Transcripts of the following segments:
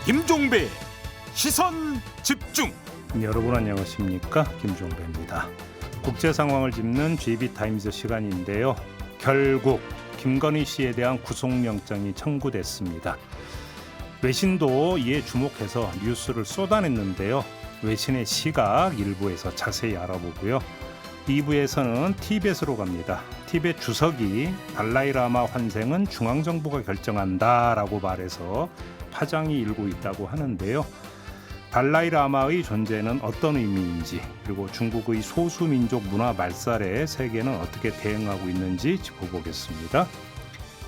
김종배 시선 집중. 여러분 안녕하십니까, 김종배입니다. 국제 상황을 짚는 JB타임즈 시간인데요. 결국 김건희 씨에 대한 구속영장이 청구됐습니다. 외신도 이에 주목해서 뉴스를 쏟아냈는데요. 외신의 시각 일부에서 자세히 알아보고요. 2부에서는 티벳으로 갑니다. 티벳 주석이 달라이라마 환생은 중앙정부가 결정한다라고 말해서 파장이 일고 있다고 하는데요. 달라이라마의 존재는 어떤 의미인지, 그리고 중국의 소수민족 문화 말살에 세계는 어떻게 대응하고 있는지 짚어보겠습니다.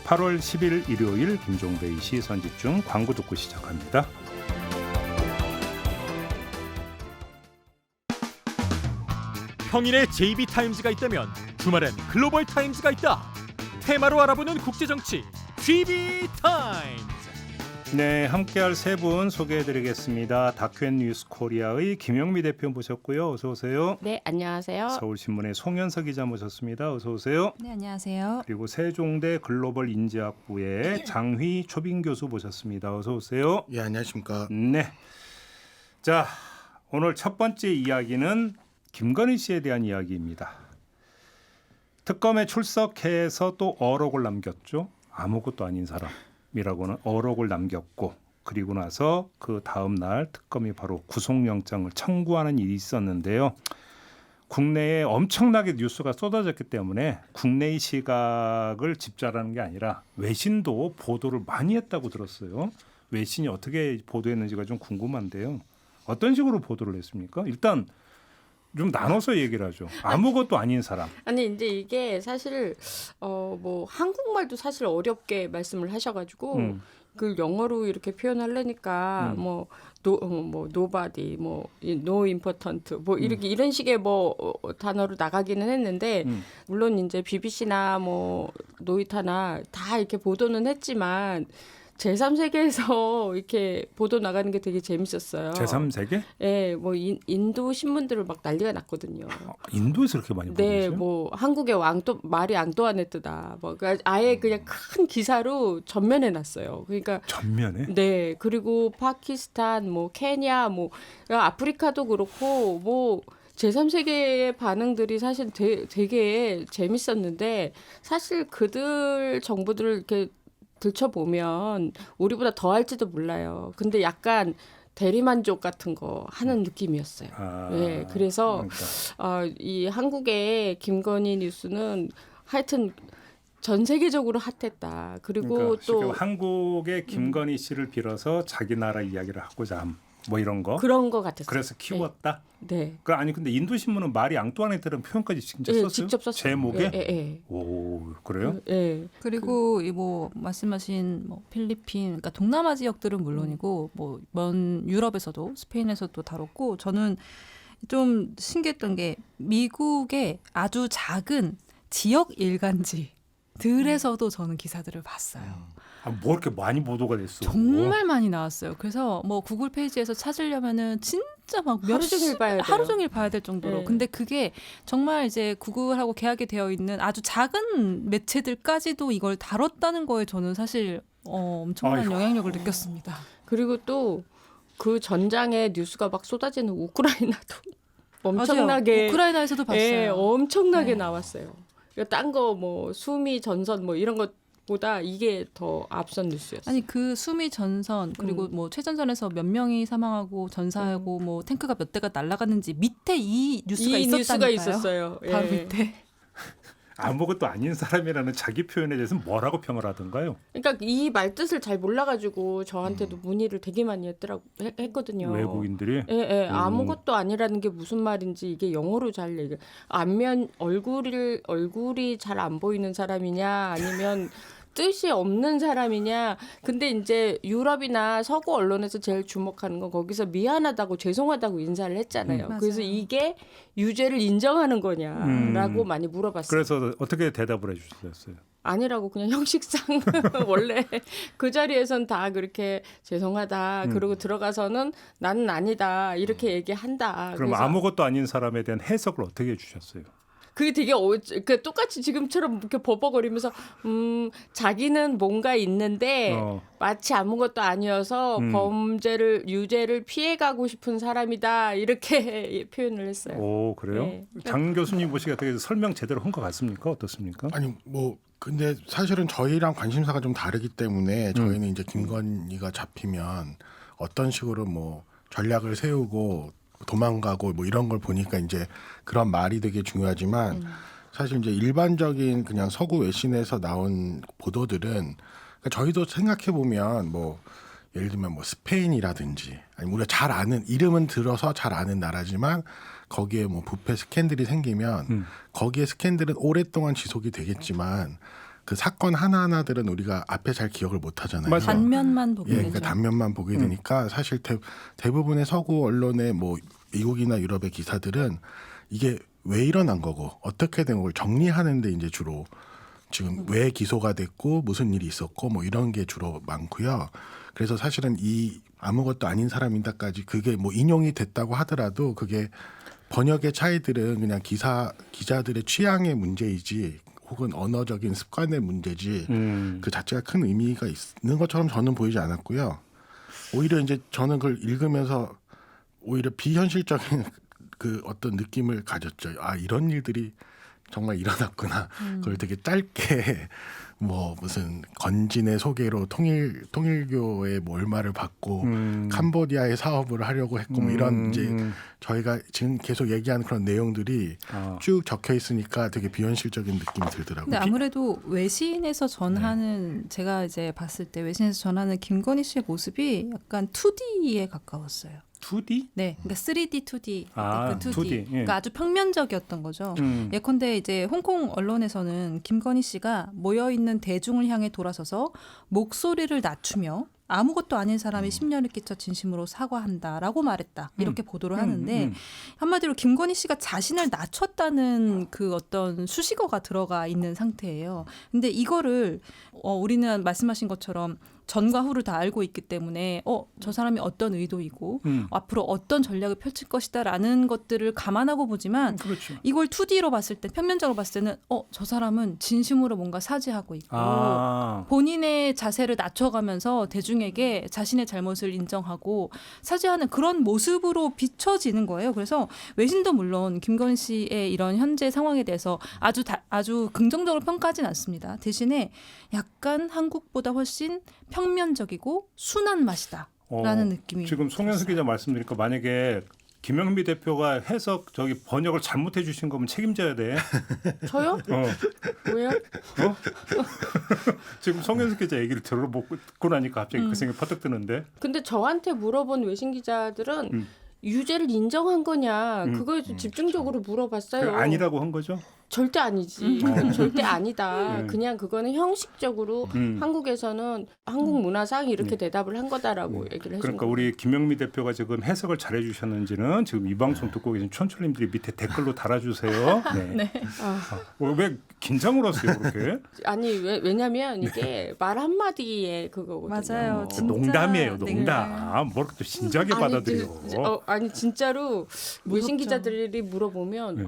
8월 10일 일요일 김종배의 시선집중, 광고 듣고 시작합니다. 평일에 JB타임즈가 있다면 주말엔 글로벌타임즈가 있다. 테마로 알아보는 국제정치 JB타임즈. 네, 함께할 세 분 소개해드리겠습니다. 다큐앤뉴스 코리아의 김영미 대표 모셨고요. 어서 오세요. 네, 안녕하세요. 서울신문의 송현석 기자 모셨습니다. 어서 오세요. 네, 안녕하세요. 그리고 세종대 글로벌 인지학부의 장휘 초빙 교수 모셨습니다. 어서 오세요. 예, 안녕하십니까. 네. 자, 오늘 첫 번째 이야기는 김건희 씨에 대한 이야기입니다. 특검에 출석해서 또 어록을 남겼죠. 아무것도 아닌 사람이라고는 어록을 남겼고, 그리고 나서 그 다음 날 특검이 바로 구속영장을 청구하는 일이 있었는데요. 국내에 엄청나게 뉴스가 쏟아졌기 때문에 국내의 시각을 집중하는 게 아니라 외신도 보도를 많이 했다고 들었어요. 외신이 어떻게 보도했는지가 좀 궁금한데요. 어떤 식으로 보도를 했습니까? 일단 좀 나눠서 얘기를 하죠. 아무것도 아닌 사람. 아니 이제 이게 사실 뭐 한국말도 사실 어렵게 말씀을 하셔가지고 그 영어로 이렇게 표현하려니까 뭐 nobody, 뭐 no important, 뭐 이렇게 이런 식의 뭐 단어로 나가기는 했는데 물론 이제 BBC나 뭐 노이타나 다 이렇게 보도는 했지만. 제3세계에서 이렇게 보도 나가는 게 되게 재밌었어요. 제3세계? 네, 뭐 인도 신문들을 막 난리가 났거든요. 인도에서 그렇게 많이 보도했어요? 네, 뭐 한국의 말이 앙뚜아네트다. 뭐 아예 그냥 큰 기사로 전면에 놨어요. 그러니까 전면에? 네, 그리고 파키스탄, 뭐 케냐, 뭐 아프리카도 그렇고 뭐. 제3세계의 반응들이 사실 되게 재밌었는데 사실 그들 정부들을 이렇게 들춰보면 우리보다 더 할지도 몰라요. 근데 약간 대리만족 같은 거 하는 느낌이었어요. 네, 그래서 그러니까. 이 한국의 김건희 뉴스는 하여튼 전 세계적으로 핫했다. 그리고 그러니까 또 한국의 김건희 씨를 빌어서 자기 나라 이야기를 하고자 함. 뭐 이런 거? 그런 거 같았어요. 그래서 키웠다? 네. 아니 근데 인도 신문은 마리 앙뚜아네트라는 표현까지 진짜 썼어요? 직접 썼어요. 제목에? 예. 오, 그래요? 예. 그리고 뭐 말씀하신 뭐 필리핀, 그러니까 동남아 지역들은 물론이고 뭐 먼 유럽에서도 스페인에서도 다뤘고 저는 좀 신기했던 게 미국의 아주 작은 지역 일간지들에서도 저는 기사들을 봤어요. 뭐 이렇게 많이 보도가 됐어? 정말 많이 나왔어요. 그래서 뭐 구글 페이지에서 찾으려면은 진짜 막 하루 종일 봐야 될 정도로. 네. 근데 그게 정말 이제 구글하고 계약이 되어 있는 아주 작은 매체들까지도 이걸 다뤘다는 거에 저는 사실 엄청난 영향력을 느꼈습니다. 그리고 또 그 전장에 뉴스가 막 쏟아지는 우크라이나도 엄청나게 맞아요. 우크라이나에서도 봤어요. 예, 엄청나게 네. 나왔어요. 딴 거 뭐 수미 전선 뭐 이런 것보다 이게 더 앞선 뉴스였어요. 아니 그 수미 전선 그리고 뭐 최전선에서 몇 명이 사망하고 전사하고 뭐 탱크가 몇 대가 날아갔는지 밑에 이 뉴스가 있었다니까요. 있었어요. 바로 예. 밑에. 아무것도 아닌 사람이라는 자기 표현에 대해서 뭐라고 평을 하던가요? 그러니까 이 말뜻을 잘 몰라가지고 저한테도 문의를 되게 많이 했거든요. 외국인들이? 예. 아무것도 아니라는 게 무슨 말인지 이게 영어로 잘 얘기. 안면 얼굴이 잘 안 보이는 사람이냐 아니면 뜻이 없는 사람이냐. 근데 이제 유럽이나 서구 언론에서 제일 주목하는 건 거기서 미안하다고 죄송하다고 인사를 했잖아요. 그래서 이게 유죄를 인정하는 거냐라고 많이 물어봤어요. 그래서 어떻게 대답을 해주셨어요? 아니라고 그냥 형식상 원래 그 자리에선 다 그렇게 죄송하다 그러고 들어가서는 나는 아니다 이렇게 얘기한다. 그럼 아무것도 아닌 사람에 대한 해석을 어떻게 해주셨어요? 그게 되게 그 똑같이 지금처럼 이렇게 버벅거리면서 자기는 뭔가 있는데 마치 아무것도 아니어서 범죄를 유죄를 피해가고 싶은 사람이다 이렇게 표현을 했어요. 오 그래요? 네. 장 교수님 보시기에 어떻게 설명 제대로 한 것 같습니까? 어떻습니까? 아니 뭐 근데 사실은 저희랑 관심사가 좀 다르기 때문에 저희는 이제 김건희가 잡히면 어떤 식으로 뭐 전략을 세우고 도망가고 뭐 이런 걸 보니까 이제 그런 말이 되게 중요하지만 사실 이제 일반적인 그냥 서구 외신에서 나온 보도들은 그러니까 저희도 생각해 보면 뭐 예를 들면 뭐 스페인이라든지 아니면 우리가 잘 아는 이름은 들어서 잘 아는 나라지만 거기에 뭐 부패 스캔들이 생기면 거기에 스캔들은 오랫동안 지속이 되겠지만 그 사건 하나하나들은 우리가 앞에 잘 기억을 못 하잖아요. 맞아요. 단면만 보게 예, 되죠. 그러니까 단면만 보게 되니까 사실 대부분의 서구 언론의 뭐 미국이나 유럽의 기사들은 이게 왜 일어난 거고 어떻게 된 걸 정리하는 데 이제 주로 지금 왜 기소가 됐고 무슨 일이 있었고 뭐 이런 게 주로 많고요. 그래서 사실은 이 아무것도 아닌 사람이다까지 그게 뭐 인용이 됐다고 하더라도 그게 번역의 차이들은 그냥 기자들의 취향의 문제이지 혹은 언어적인 습관의 문제지 그 자체가 큰 의미가 있는 것처럼 저는 보이지 않았고요. 오히려 이제 저는 그걸 읽으면서 오히려 비현실적인 그 어떤 느낌을 가졌죠. 아 이런 일들이 정말 일어났구나. 그걸 되게 짧게 뭐 무슨 건진의 소개로 통일교의 뭐 얼마를 받고 캄보디아에 사업을 하려고 했고 뭐 이런 이제 저희가 지금 계속 얘기하는 그런 내용들이 쭉 적혀 있으니까 되게 비현실적인 느낌이 들더라고요. 근데 아무래도 외신에서 전하는 제가 이제 봤을 때 외신에서 전하는 김건희 씨의 모습이 약간 2D에 가까웠어요. 2D? 네, 그러니까 3D, 2D, 아, 그 2D. 2D, 예. 그러니까 아주 평면적이었던 거죠. 예컨대 이제 홍콩 언론에서는 김건희 씨가 모여 있는 대중을 향해 돌아서서 목소리를 낮추며 아무것도 아닌 사람이 심려를 끼쳐 진심으로 사과한다라고 말했다. 이렇게 보도를 하는데 한마디로 김건희 씨가 자신을 낮췄다는 그 어떤 수식어가 들어가 있는 상태예요. 근데 이거를 우리는 말씀하신 것처럼 전과 후를 다 알고 있기 때문에 저 사람이 어떤 의도이고 앞으로 어떤 전략을 펼칠 것이다라는 것들을 감안하고 보지만 그렇죠. 이걸 2D로 봤을 때 평면적으로 봤을 때는 저 사람은 진심으로 뭔가 사죄하고 있고 본인의 자세를 낮춰가면서 대중에게 자신의 잘못을 인정하고 사죄하는 그런 모습으로 비춰지는 거예요. 그래서 외신도 물론 김건희 씨의 이런 현재 상황에 대해서 아주 긍정적으로 평가하진 않습니다. 대신에 약간 한국보다 훨씬 평면적이고 순한 맛이다라는 느낌이 지금 송현수 기자 말씀드리니까 만약에 김영미 대표가 해석 번역을 잘못해 주신 거면 책임져야 돼. 저요? 왜요? 지금 송현수 기자 얘기를 들어보고 나니까 갑자기 그 생각이 퍼뜩 드는데. 근데 저한테 물어본 외신 기자들은 유죄를 인정한 거냐 그거에 좀 집중적으로 물어봤어요. 아니라고 한 거죠? 절대 아니지. 절대 아니다. 그냥 그거는 형식적으로 한국에서는 한국 문화상 이렇게 대답을 한 거다라고 얘기를 해준 그러니까 거예요. 우리 김영미 대표가 지금 해석을 잘해 주셨는지는 지금 이 방송 듣고 계신 촌철님들이 밑에 댓글로 달아주세요. 네. 왜 긴장을 하세요 그렇게? 아니 왜냐면 이게 말 한마디에 그거거든요. 맞아요. 진짜. 농담이에요, 네. 농담. 뭘 또 진지하게 받아들여. 아니 진짜로 외신 무섭죠. 기자들이 물어보면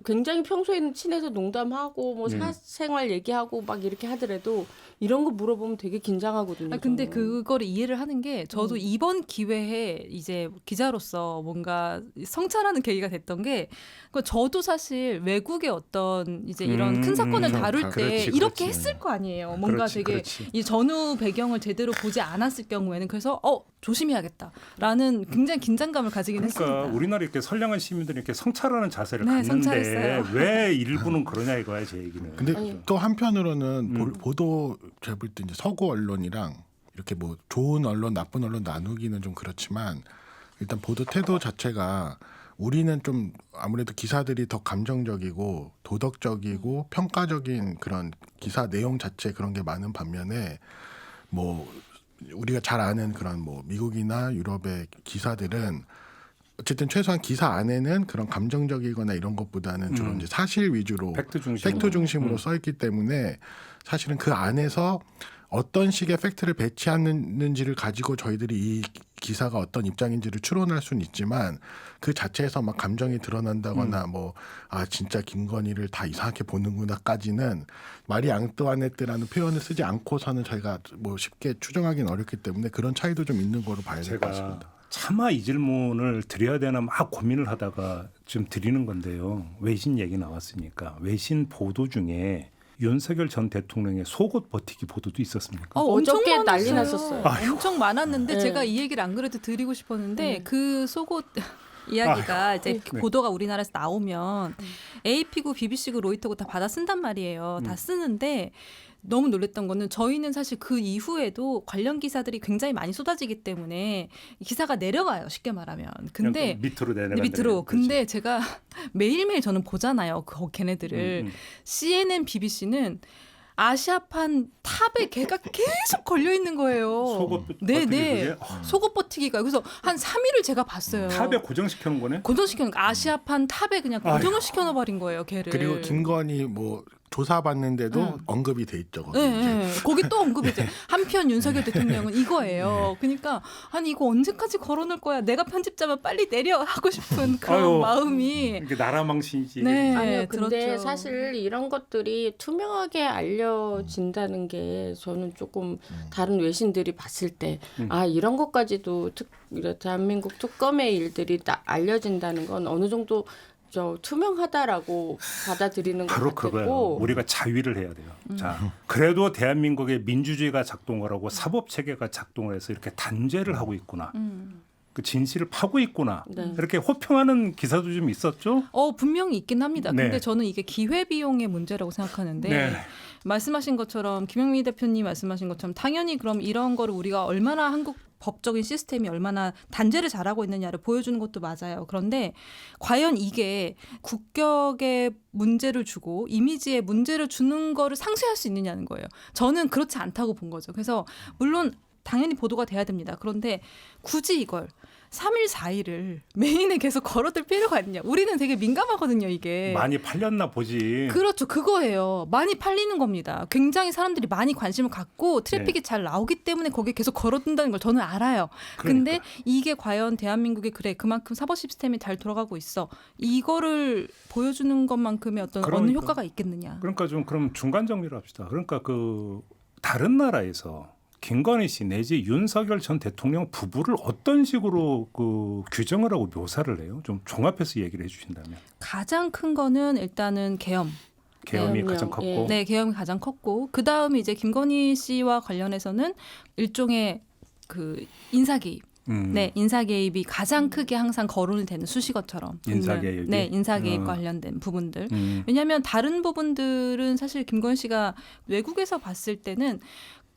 굉장히 평소에는 친해서 농담하고 뭐 사생활 얘기하고 막 이렇게 하더라도 이런 거 물어보면 되게 긴장하거든요. 근데 저는. 그거를 이해를 하는 게 저도 이번 기회에 이제 기자로서 뭔가 성찰하는 계기가 됐던 게 저도 사실 외국의 어떤 이제 이런 큰 사건을 다룰 때 그렇지, 이렇게 그렇지. 했을 거 아니에요. 뭔가 그렇지, 되게 그렇지. 이 전후 배경을 제대로 보지 않았을 경우에는 그래서 조심해야겠다라는 굉장히 긴장감을 가지긴 그러니까 했습니다. 우리나라 이렇게 선량한 시민들이 이렇게 성찰하는 자세를 네, 갖는데 성찰했어요. 왜 일부는 그러냐 이거야 제 얘기는. 근데 아니. 또 한편으로는 보도 제가 볼 때 이제 서구 언론이랑 이렇게 뭐 좋은 언론, 나쁜 언론 나누기는 좀 그렇지만 일단 보도 태도 자체가 우리는 좀 아무래도 기사들이 더 감정적이고 도덕적이고 평가적인 그런 기사 내용 자체 그런 게 많은 반면에 뭐 우리가 잘 아는 그런 뭐 미국이나 유럽의 기사들은 어쨌든 최소한 기사 안에는 그런 감정적이거나 이런 것보다는 주로 이제 사실 위주로 팩트 중심으로 써 있기 때문에 사실은 그 안에서 어떤 식의 팩트를 배치하는지를 가지고 저희들이 이 기사가 어떤 입장인지를 추론할 수는 있지만 그 자체에서 막 감정이 드러난다거나 뭐 아 진짜 김건희를 다 이상하게 보는구나까지는 마리 앙뚜아네트라는 표현을 쓰지 않고서는 저희가 뭐 쉽게 추정하기는 어렵기 때문에 그런 차이도 좀 있는 거로 봐야 될 것 같습니다. 제가 차마 이 질문을 드려야 되나 막 고민을 하다가 좀 드리는 건데요. 외신 얘기 나왔으니까 외신 보도 중에 윤석열 전 대통령의 속옷 버티기 보도도 있었습니까? 어저께 엄청 난리 많았어요. 났었어요. 엄청 많았는데 네. 제가 이 얘기를 안 그래도 드리고 싶었는데 그 속옷 이야기가 이제 네. 보도가 우리나라에서 나오면 AP고 BBC고 로이터고 다 받아 쓴단 말이에요. 다 쓰는데 너무 놀랬던 거는 저희는 사실 그 이후에도 관련 기사들이 굉장히 많이 쏟아지기 때문에 기사가 내려가요. 쉽게 말하면. 근데 밑으로 내려간다. 밑으로. 근데 제가 매일매일 저는 보잖아요. 걔네들을. CNN, BBC는 아시아판 탑에 걔가 계속 걸려 있는 거예요. 속옷 네, 버티기 네. 그게? 속옷 버티기가. 그래서 한 3일을 제가 봤어요. 탑에 고정시켜 놓은 거네. 고정시켜놓은 거. 아시아판 탑에 그냥 고정을 시켜놔버린 거예요. 걔를. 그리고 김건희 뭐 조사받는데도 언급이 돼 있죠. 거기 네, 이제. 네. 거기 또 언급이죠. 한편 윤석열 대통령은 이거예요. 그러니까 아니 이거 언제까지 걸어놓을 거야. 내가 편집자면 빨리 내려 하고 싶은 그런 아유, 마음이. 이게 나라 망신이지. 네, 아니요, 근데 들었죠. 사실 이런 것들이 투명하게 알려진다는 게 저는 조금 다른 외신들이 봤을 때 아 이런 것까지도 대한민국 특검의 일들이 알려진다는 건 어느 정도 투명하다라고 받아들이는 것 바로 그거예요. 같고 우리가 자위를 해야 돼요. 자, 그래도 대한민국의 민주주의가 작동을 하고 사법 체계가 작동을 해서 이렇게 단죄를 하고 있구나. 그 진실을 파고 있구나. 네. 이렇게 호평하는 기사도 좀 있었죠. 분명히 있긴 합니다. 네. 근데 저는 이게 기회비용의 문제라고 생각하는데 네. 말씀하신 것처럼 김영미 대표님 말씀하신 것처럼 당연히 그럼 이런 거를 우리가 얼마나 한국 법적인 시스템이 얼마나 단죄를 잘하고 있느냐를 보여주는 것도 맞아요. 그런데 과연 이게 국격에 문제를 주고 이미지에 문제를 주는 거를 상쇄할 수 있느냐는 거예요. 저는 그렇지 않다고 본 거죠. 그래서 물론 당연히 보도가 돼야 됩니다. 그런데 굳이 이걸 3일, 4일을 메인에 계속 걸어둘 필요가 있냐. 우리는 되게 민감하거든요, 이게. 많이 팔렸나 보지. 그렇죠. 그거예요. 많이 팔리는 겁니다. 굉장히 사람들이 많이 관심을 갖고 트래픽이 잘 나오기 때문에 거기에 계속 걸어둔다는 걸 저는 알아요. 근데 이게 과연 대한민국이 그래 그만큼 사법 시스템이 잘 돌아가고 있어. 이거를 보여주는 것만큼의 어떤 어느 그러니까. 효과가 있겠느냐. 그러니까 좀 그럼 중간 정리를 합시다. 그러니까 그 다른 나라에서 김건희 씨 내지 윤석열 전 대통령 부부를 어떤 식으로 그 규정을 하고 묘사를 해요? 좀 종합해서 얘기를 해주신다면. 가장 큰 거는 일단은 계엄. 계엄이 계엄령, 가장 컸고. 예. 네, 계엄이 가장 컸고 그 다음에 이제 김건희 씨와 관련해서는 일종의 그 인사 개입. 네, 인사 개입이 가장 크게 항상 거론이 되는 수식어처럼. 인사 개입이? 네, 인사 개입 관련된 부분들. 왜냐하면 다른 부분들은 사실 김건희 씨가 외국에서 봤을 때는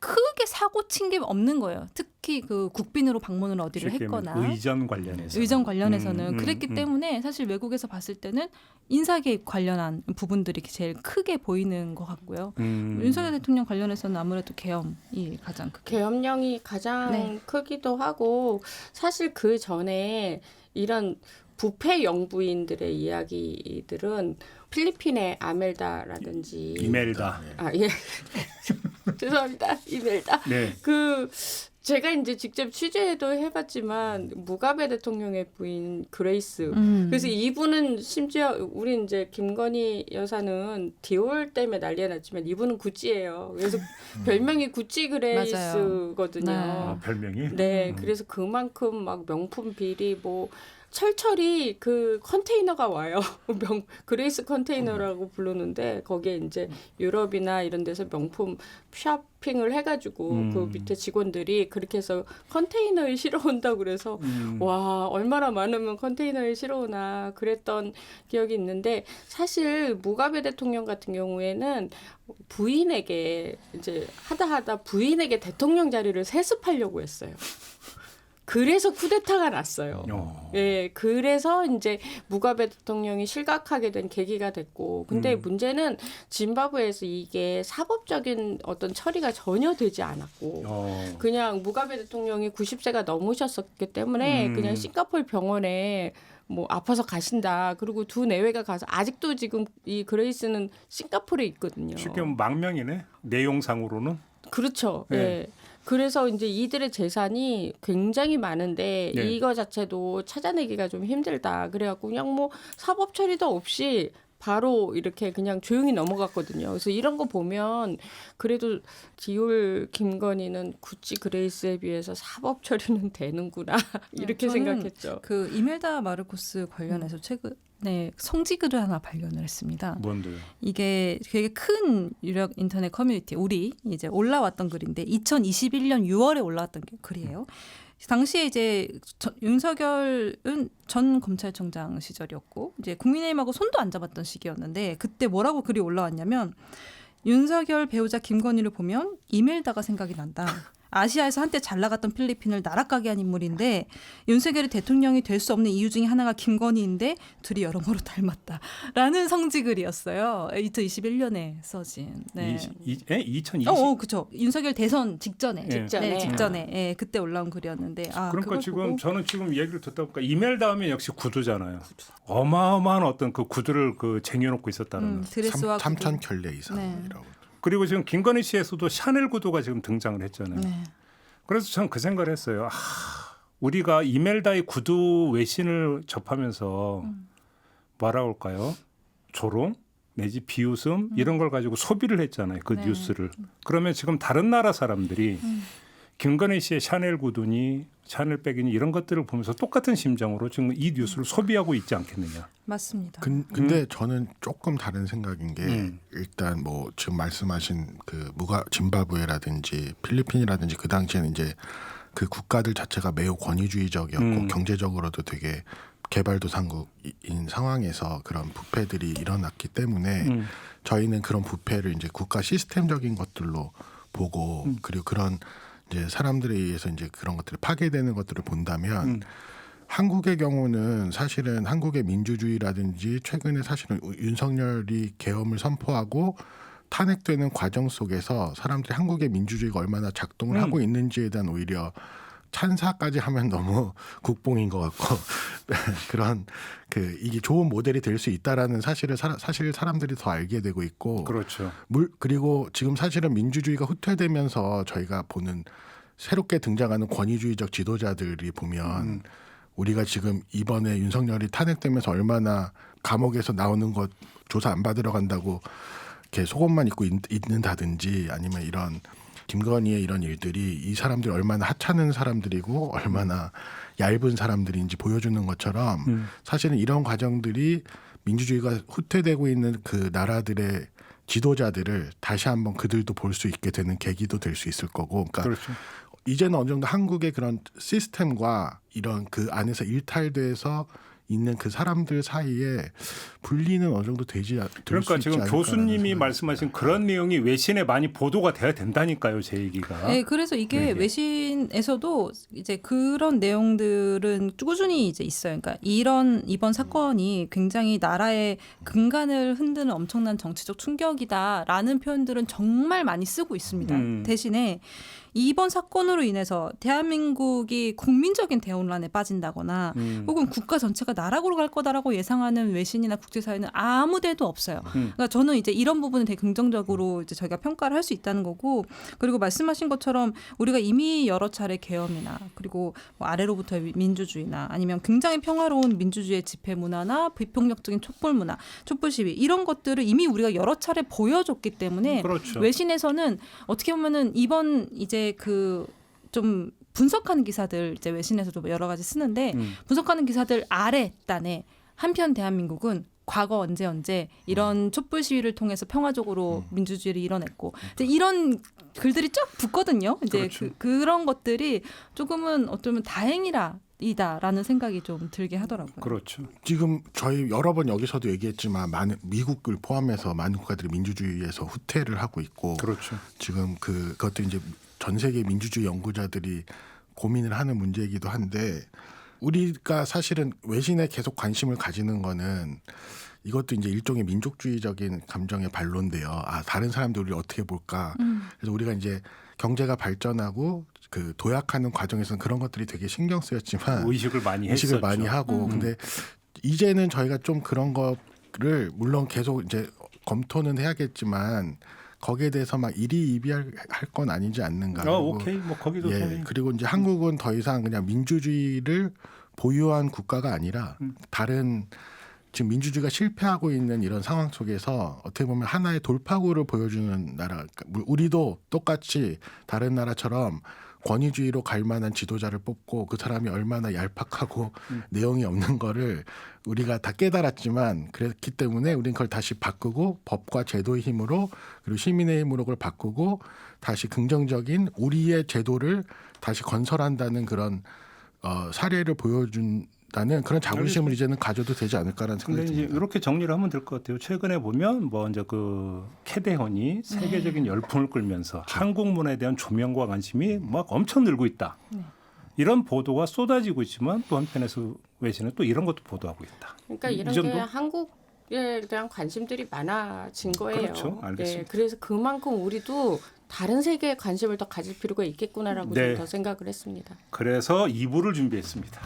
크게 사고 친 게 없는 거예요. 특히 그 국빈으로 방문을 어디를 쉽게 했거나 의전 관련해서. 의전 관련해서는 그랬기 때문에 사실 외국에서 봤을 때는 인사 개입 관련한 부분들이 제일 크게 보이는 것 같고요. 윤석열 대통령 관련해서는 아무래도 계엄이 가장 크게. 계엄령이 가장 네. 크기도 하고 사실 그 전에 이런 부패 영부인들의 이야기들은 필리핀의 아멜다라든지 이멜다. 예 죄송합니다 이멜다 네. 제가 이제 직접 취재도 해봤지만 무가베 대통령의 부인 그레이스 그래서 이분은 심지어 우리 이제 김건희 여사는 디올 때문에 난리가 났지만 이분은 구찌예요. 그래서 별명이 구찌 그레이스거든요. 네. 아, 별명이? 네, 그래서 그만큼 막 명품 비리 뭐 철철이 그 컨테이너가 와요. 그레이스 컨테이너라고 부르는데 거기에 이제 유럽이나 이런 데서 명품 쇼핑을 해가지고 그 밑에 직원들이 그렇게 해서 컨테이너에 실어온다고 그래서 와 얼마나 많으면 컨테이너에 실어오나 그랬던 기억이 있는데 사실 무가베 대통령 같은 경우에는 부인에게 이제 하다 부인에게 대통령 자리를 세습하려고 했어요. 그래서 쿠데타가 났어요. 예, 그래서 이제 무가베 대통령이 실각하게 된 계기가 됐고, 근데 문제는 짐바브웨에서 이게 사법적인 어떤 처리가 전혀 되지 않았고, 그냥 무가베 대통령이 90세가 넘으셨었기 때문에 그냥 싱가포르 병원에 뭐 아파서 가신다. 그리고 두 내외가 가서 아직도 지금 이 그레이스는 싱가포르에 있거든요. 쉽게 망명이네. 내용상으로는. 그렇죠. 네. 예. 그래서 이제 이들의 재산이 굉장히 많은데 네. 이거 자체도 찾아내기가 좀 힘들다. 그래갖고 그냥 뭐 사법 처리도 없이 바로 이렇게 그냥 조용히 넘어갔거든요. 그래서 이런 거 보면 그래도 디올 김건희는 구찌 그레이스에 비해서 사법 처리는 되는구나 이렇게 저는 생각했죠. 그 이멜다 마르코스 관련해서 최근에 성지글을 하나 발견을 했습니다. 뭔데요? 이게 되게 큰 유력 인터넷 커뮤니티 우리 이제 올라왔던 글인데 2021년 6월에 올라왔던 글이에요. 당시에 이제 윤석열은 전 검찰청장 시절이었고 이제 국민의힘하고 손도 안 잡았던 시기였는데 그때 뭐라고 글이 올라왔냐면 윤석열 배우자 김건희를 보면 이멜다가 생각이 난다. 아시아에서 한때 잘 나갔던 필리핀을 나락가게 한 인물인데 윤석열이 대통령이 될 수 없는 이유 중에 하나가 김건희인데 둘이 여러모로 닮았다라는 성지글이었어요. 2021년에 써진. 네. 2020? 그렇죠. 윤석열 대선 직전에. 직전에. 직전에. 예, 그때 올라온 글이었는데. 그러니까 그걸 지금 보고 저는 지금 얘기를 듣다 보니까 이멜다 하면 역시 구두잖아요. 어마어마한 어떤 그 구두를 그 쟁여놓고 있었다는 거. 드레스와 구두. 3천 켤레 이상이라고. 그리고 지금 김건희 씨에서도 샤넬 구두가 지금 등장을 했잖아요. 네. 그래서 저는 그 생각을 했어요. 우리가 이멜다의 구두 외신을 접하면서 뭐라고 할까요? 조롱 내지 비웃음 이런 걸 가지고 소비를 했잖아요. 그 네. 뉴스를. 그러면 지금 다른 나라 사람들이 김건희 씨의 샤넬 구두니 샤넬 백이니 이런 것들을 보면서 똑같은 심정으로 지금 이 뉴스를 소비하고 있지 않겠느냐. 맞습니다. 근데 저는 조금 다른 생각인 게 일단 뭐 지금 말씀하신 그 짐바브웨라든지 필리핀이라든지 그 당시에는 이제 그 국가들 자체가 매우 권위주의적이었고 경제적으로도 되게 개발도 상국인 상황에서 그런 부패들이 일어났기 때문에 저희는 그런 부패를 이제 국가 시스템적인 것들로 보고 그리고 그런 이제 사람들에 의해서 이제 그런 것들이 파괴되는 것들을 본다면 한국의 경우는 사실은 한국의 민주주의라든지 최근에 사실은 윤석열이 계엄을 선포하고 탄핵되는 과정 속에서 사람들이 한국의 민주주의가 얼마나 작동을 하고 있는지에 대한 오히려 찬사까지 하면 너무 국뽕인 것 같고 그런 그 이게 좋은 모델이 될 수 있다라는 사실을 사실 사람들이 더 알게 되고 있고 그렇죠. 그리고 지금 사실은 민주주의가 후퇴되면서 저희가 보는 새롭게 등장하는 권위주의적 지도자들이 보면 우리가 지금 이번에 윤석열이 탄핵되면서 얼마나 감옥에서 나오는 것 조사 안 받으러 간다고 이렇게 속옷만 입고 있는다든지 아니면 이런 김건희의 이런 일들이 이 사람들이 얼마나 하찮은 사람들이고 얼마나 얇은 사람들인지 보여주는 것처럼 사실은 이런 과정들이 민주주의가 후퇴되고 있는 그 나라들의 지도자들을 다시 한번 그들도 볼 수 있게 되는 계기도 될 수 있을 거고 그러니까 그렇죠. 이제는 어느 정도 한국의 그런 시스템과 이런 그 안에서 일탈돼서 있는 그 사람들 사이에 분리는 어느 정도 그러니까 지금 교수님이 말씀하신 그런 내용이 외신에 많이 보도가 돼야 된다니까요, 제 얘기가. 네, 그래서 이게 외신에서도 이제 그런 내용들은 꾸준히 이제 있어요. 그러니까 이번 사건이 굉장히 나라의 근간을 흔드는 엄청난 정치적 충격이다라는 표현들은 정말 많이 쓰고 있습니다. 대신에 이번 사건으로 인해서 대한민국이 국민적인 대혼란에 빠진다거나 혹은 국가 전체가 나락으로 갈 거다라고 예상하는 외신이나 국제사회는 아무 데도 없어요. 그러니까 저는 이제 이런 부분은 되게 긍정적으로 이제 저희가 평가를 할 수 있다는 거고 그리고 말씀하신 것처럼 우리가 이미 여러 차례 계엄이나 그리고 뭐 아래로부터의 민주주의나 아니면 굉장히 평화로운 민주주의의 집회 문화나 비폭력적인 촛불 문화, 촛불 시위 이런 것들을 이미 우리가 여러 차례 보여줬기 때문에 그렇죠. 외신에서는 어떻게 보면은 이번 이제 그 좀 분석하는 기사들 이제 외신에서도 여러 가지 쓰는데 분석하는 기사들 아래단에 한편 대한민국은 과거 언제 이런 촛불 시위를 통해서 평화적으로 민주주의를 이뤄냈고 이제 이런 글들이 쫙 붙거든요. 이제 그렇죠. 그런 것들이 조금은 어쩌면 다행이다라는 생각이 좀 들게 하더라고요. 그렇죠. 지금 저희 여러 번 여기서도 얘기했지만 많은 미국을 포함해서 많은 국가들이 민주주의에서 후퇴를 하고 있고 그렇죠. 지금 그것도 이제 전 세계 민주주의 연구자들이 고민을 하는 문제이기도 한데 우리가 사실은 외신에 계속 관심을 가지는 거는 이것도 이제 일종의 민족주의적인 감정의 반론인데요. 아, 다른 사람들이 우리를 어떻게 볼까? 그래서 우리가 이제 경제가 발전하고 그 도약하는 과정에서는 그런 것들이 되게 신경 쓰였지만 의식을 많이 의식을 했었죠. 많이 하고 근데 이제는 저희가 좀 그런 거를 물론 계속 이제 검토는 해야겠지만 거기에 대해서 막 이리이비할 건 아니지 않는가. 그리고 오케이. 뭐 거기도 동의. 그리고 이제 한국은 더 이상 그냥 민주주의를 보유한 국가가 아니라 다른 지금 민주주의가 실패하고 있는 이런 상황 속에서 어떻게 보면 하나의 돌파구를 보여주는 나라. 우리도 똑같이 다른 나라처럼 권위주의로 갈 만한 지도자를 뽑고 그 사람이 얼마나 얄팍하고 내용이 없는 거를 우리가 다 깨달았지만 그랬기 때문에 우리는 그걸 다시 바꾸고 법과 제도의 힘으로 그리고 시민의 힘으로 그걸 바꾸고 다시 긍정적인 우리의 제도를 다시 건설한다는 그런 사례를 보여준다는 그런 자부심을 이제는 가져도 되지 않을까라는 근데 생각이 이제 듭니다. 이렇게 정리를 하면 될 것 같아요. 최근에 보면 뭐 이제 그 캐대헌이 세계적인 열풍을 끌면서 한국문화에 대한 조명과 관심이 막 엄청 늘고 있다. 이런 보도가 쏟아지고 있지만 또 한편에서 외신은 또 이런 것도 보도하고 있다. 그러니까 이 이런 정도? 게 한국에 대한 관심들이 많아진 거예요. 그렇죠. 알겠습니다. 그래서 그만큼 우리도 다른 세계에 관심을 더 가질 필요가 있겠구나라고 네. 좀 더 생각을 했습니다. 그래서 2부를 준비했습니다.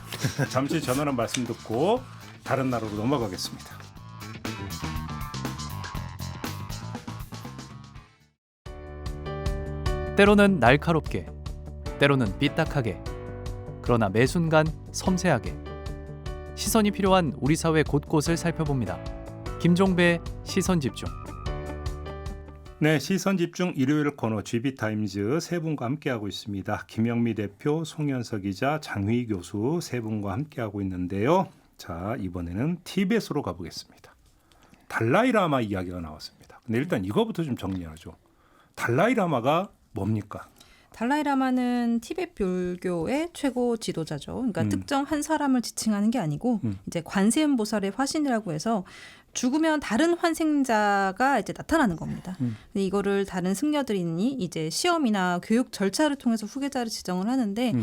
잠시 전하는 말씀 듣고 다른 나라로 넘어가겠습니다. 때로는 날카롭게, 때로는 삐딱하게, 그러나 매 순간 섬세하게 시선이 필요한 우리 사회 곳곳을 살펴봅니다. 김종배의 시선집중. 네, 시선집중 일요일 코너 GB타임즈 세 분과 함께하고 있습니다. 김영미 대표, 송현석 기자, 장휘 교수 세 분과 함께하고 있는데요. 자, 이번에는 티벳으로 가보겠습니다. 달라이라마 이야기가 나왔습니다. 근데 일단 이거부터 좀 정리하죠. 달라이라마가 뭡니까? 달라이라마는 티베트 불교의 최고 지도자죠. 그러니까 특정 한 사람을 지칭하는 게 아니고 이제 관세음보살의 화신이라고 해서 죽으면 다른 환생자가 이제 나타나는 겁니다. 근데 이거를 다른 승려들이니 이제 시험이나 교육 절차를 통해서 후계자를 지정을 하는데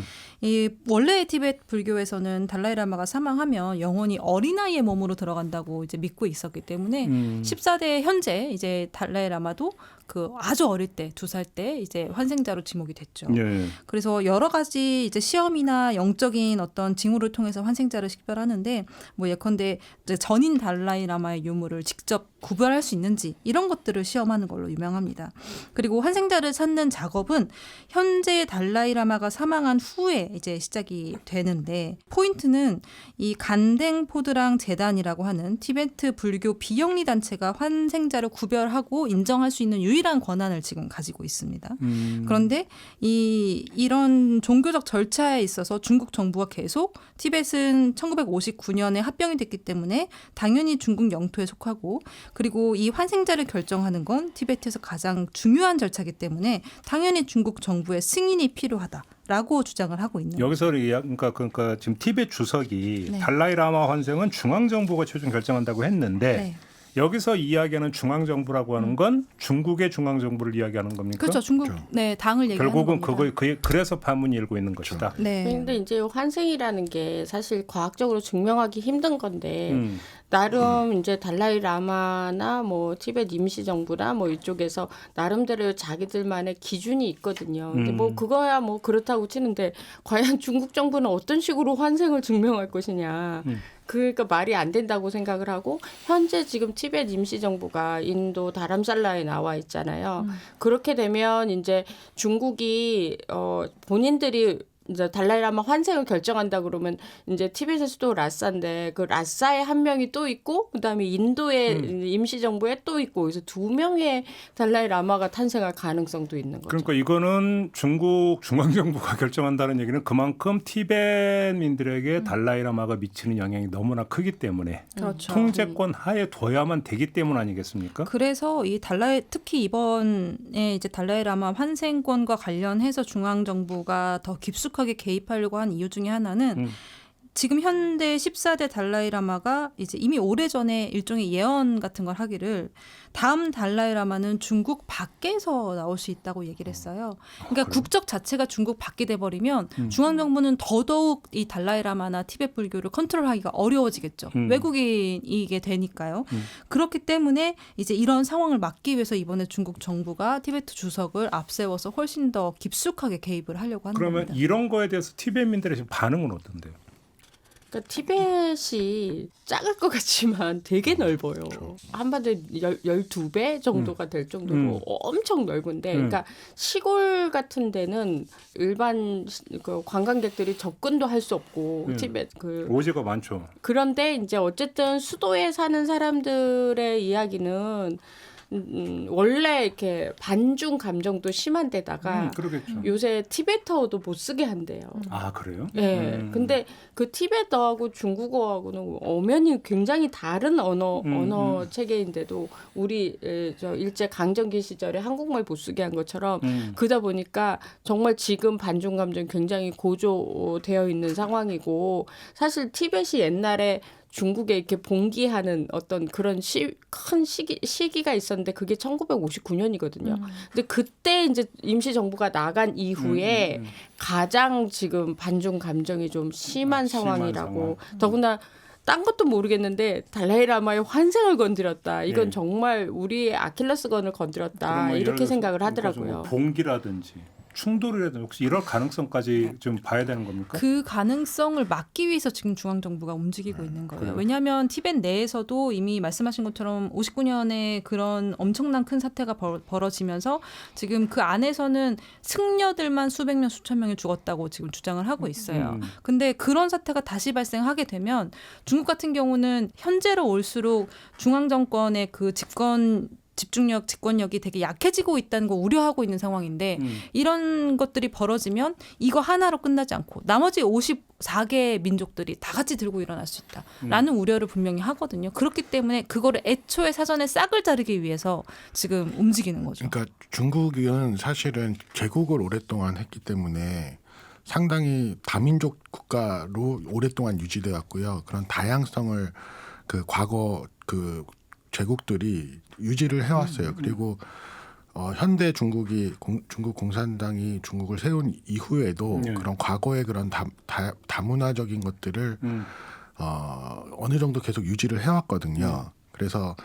이 원래의 티베트 불교에서는 달라이라마가 사망하면 영혼이 어린아이의 몸으로 들어간다고 이제 믿고 있었기 때문에 14대 현재 이제 달라이라마도 그 아주 어릴 때 2살 때 이제 환생자로 지목이 됐죠. 예. 그래서 여러 가지 이제 시험이나 영적인 어떤 징후를 통해서 환생자를 식별하는데 뭐 예컨대 이제 전인 달라이라마의 유물을 직접 구별할 수 있는지 이런 것들을 시험하는 걸로 유명합니다. 그리고 환생자를 찾는 작업은 현재 달라이라마가 사망한 후에 이제 시작이 되는데 포인트는 이 간댕포드랑 재단이라고 하는 티베트 불교 비영리 단체가 환생자를 구별하고 인정할 수 있는 유일한 권한을 지금 가지고 있습니다. 그런데 이런 종교적 절차에 있어서 중국 정부가 계속 티벳은 1959년에 합병이 됐기 때문에 당연히 중국 영토에 속하고 그리고 이 환생자를 결정하는 건 티베트에서 가장 중요한 절차이기 때문에 당연히 중국 정부의 승인이 필요하다라고 주장을 하고 있는 여기서 그러니까 지금 티벳 주석이 네. 달라이라마 환생은 중앙 정부가 최종 결정한다고 했는데 네. 여기서 이야기하는 중앙 정부라고 하는 건 중국의 중앙 정부를 이야기하는 겁니까? 그렇죠. 중국 네 당을 얘기하는 결국은 겁니다. 그래서 파문이 일고 있는 것이다. 네. 근데 이제 환생이라는 게 사실 과학적으로 증명하기 힘든 건데 나름 이제 달라이라마나 뭐 티베트 임시정부나 뭐 이쪽에서 나름대로 자기들만의 기준이 있거든요. 근데 뭐 그거야 뭐 그렇다고 치는데 과연 중국 정부는 어떤 식으로 환생을 증명할 것이냐. 그러니까 말이 안 된다고 생각을 하고 현재 지금 티베트 임시정부가 인도 다람살라에 나와 있잖아요. 그렇게 되면 이제 중국이 본인들이 이제 달라이라마 환생을 결정한다 그러면 이제 티벳의 수도 라사인데 그 라사에 한 명이 또 있고 그다음에 인도의 임시정부에 또 있고 그래서 2명의 달라이라마가 탄생할 가능성도 있는 거죠. 그러니까 이거는 중국 중앙 정부가 결정한다는 얘기는 그만큼 티벳민들에게 달라이라마가 미치는 영향이 너무나 크기 때문에 그렇죠. 통제권 하에 둬야만 되기 때문 아니겠습니까? 그래서 이 특히 이번에 이제 달라이라마 환생권과 관련해서 중앙 정부가 더 깊숙하게 개입하려고 한 이유 중에 하나는 지금 현대 14대 달라이라마가 이제 이미 오래전에 일종의 예언 같은 걸 하기를 다음 달라이라마는 중국 밖에서 나올 수 있다고 얘기를 했어요. 그러니까 국적 자체가 중국 밖이 돼버리면 중앙정부는 더더욱 이 달라이라마나 티베트 불교를 컨트롤하기가 어려워지겠죠. 외국인이게 되니까요. 그렇기 때문에 이제 이런 상황을 막기 위해서 이번에 중국 정부가 티베트 주석을 앞세워서 훨씬 더 깊숙하게 개입을 하려고 하는 그러면 겁니다. 이런 거에 대해서 티베트민들의 지금 반응은 어떤데요? 그러니까 티벳이 작을 것 같지만 되게 넓어요. 한반도에 12배 정도가 될 정도로 엄청 넓은데, 그러니까 시골 같은 데는 일반 그 관광객들이 접근도 할 수 없고 티벳 그 오지가 많죠. 그런데 이제 어쨌든 수도에 사는 사람들의 이야기는 원래 이렇게 반중 감정도 심한 데다가 그러겠죠. 요새 티베터어도 못 쓰게 한대요. 아 그래요? 예. 근데 그 티베터하고 중국어하고는 엄연히 굉장히 다른 언어 체계인데도 우리 저 일제 강점기 시절에 한국말 못 쓰게 한 것처럼 그러다 보니까 정말 지금 반중 감정 굉장히 고조되어 있는 상황이고, 사실 티벳이 옛날에 중국에 이렇게 봉기하는 어떤 그런 큰 시기가 있었는데 그게 1959년이거든요. 근데 그때 이제 임시정부가 나간 이후에 가장 지금 반중 감정이 좀 심한 상황이라고. 더구나 딴 것도 모르겠는데 달라이라마의 환생을 건드렸다. 이건 정말 우리의 아킬레스건을 건드렸다. 뭐 이렇게 생각을 그러니까 하더라고요. 좀 봉기라든지 충돌이라든지 혹시 이럴 가능성까지 좀 봐야 되는 겁니까? 그 가능성을 막기 위해서 지금 중앙정부가 움직이고 있는 거예요. 그래요? 왜냐하면 티벳 내에서도 이미 말씀하신 것처럼 59년에 그런 엄청난 큰 사태가 벌어지면서 지금 그 안에서는 승려들만 수백 명, 수천 명이 죽었다고 지금 주장을 하고 있어요. 근데 그런 사태가 다시 발생하게 되면 중국 같은 경우는 현재로 올수록 중앙정권의 그 집권력이 되게 약해지고 있다는 거 우려하고 있는 상황인데 이런 것들이 벌어지면 이거 하나로 끝나지 않고 나머지 54개 민족들이 다 같이 들고 일어날 수 있다라는 우려를 분명히 하거든요. 그렇기 때문에 그거를 애초에 사전에 싹을 자르기 위해서 지금 움직이는 거죠. 그러니까 중국은 사실은 제국을 오랫동안 했기 때문에 상당히 다민족 국가로 오랫동안 유지돼 왔고요. 그런 다양성을 그 과거 그 제국들이 유지를 해왔어요. 그리고 현대 중국이 중국 공산당이 중국을 세운 이후에도 그런 과거의 그런 다문화적인 것들을 어느 정도 계속 유지를 해왔거든요. 그래서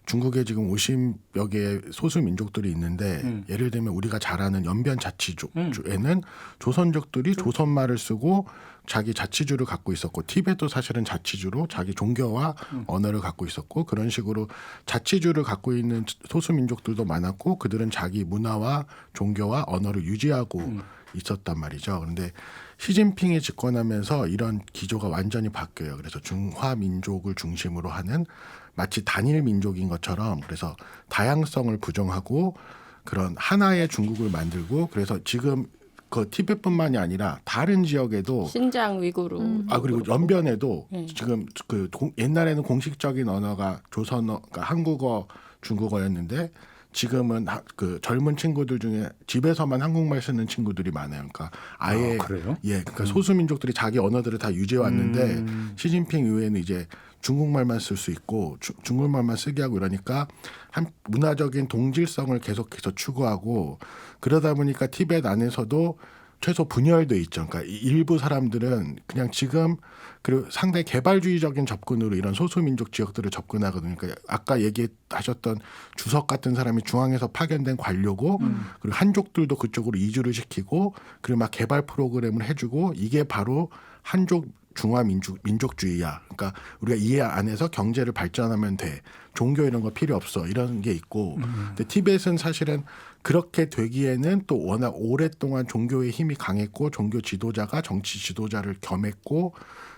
중국에 지금 50여 개의 소수 민족들이 있는데 예를 들면 우리가 잘 아는 연변 자치주에는 조선족들이 조선말을 쓰고 자기 자치주를 갖고 있었고, 티벳도 사실은 자치주로 자기 종교와 언어를 갖고 있었고, 그런 식으로 자치주를 갖고 있는 소수 민족들도 많았고 그들은 자기 문화와 종교와 언어를 유지하고 있었단 말이죠. 그런데 시진핑이 집권하면서 이런 기조가 완전히 바뀌어요. 그래서 중화 민족을 중심으로 하는 마치 단일 민족인 것처럼, 그래서 다양성을 부정하고 그런 하나의 중국을 만들고, 그래서 지금 그 티벳뿐만이 아니라 다른 지역에도 신장 위구르 그리고 연변에도 네. 지금 그 옛날에는 공식적인 언어가 조선어, 그러니까 한국어, 중국어였는데 지금은 그 젊은 친구들 중에 집에서만 한국말 쓰는 친구들이 많아요. 그러니까 아예 그래요? 그러니까 소수 민족들이 자기 언어들을 다 유지해 왔는데 시진핑 이후에는 이제 중국말만 쓸 수 있고 중국말만 쓰게 하고 이러니까 한 문화적인 동질성을 계속해서 추구하고, 그러다 보니까 티벳 안에서도 최소 분열돼 있죠. 그러니까 일부 사람들은 그냥 지금 그리고 상당히 개발주의적인 접근으로 이런 소수민족 지역들을 접근하거든요. 그러니까 아까 얘기하셨던 주석 같은 사람이 중앙에서 파견된 관료고, 그리고 한족들도 그쪽으로 이주를 시키고, 그리고 막 개발 프로그램을 해주고, 이게 바로 한족 중화 민족주의야. 그러니까 우리가 이 안에서 경제를 발전하면 돼. 종교 이런 거 필요 없어. 이런 게 있고. 근데 티벳은 사실은 그렇게 되기에는 또 워낙 오랫동안 종교의 힘이 강했고 종교 지도자가 정치 지도자를 겸했고,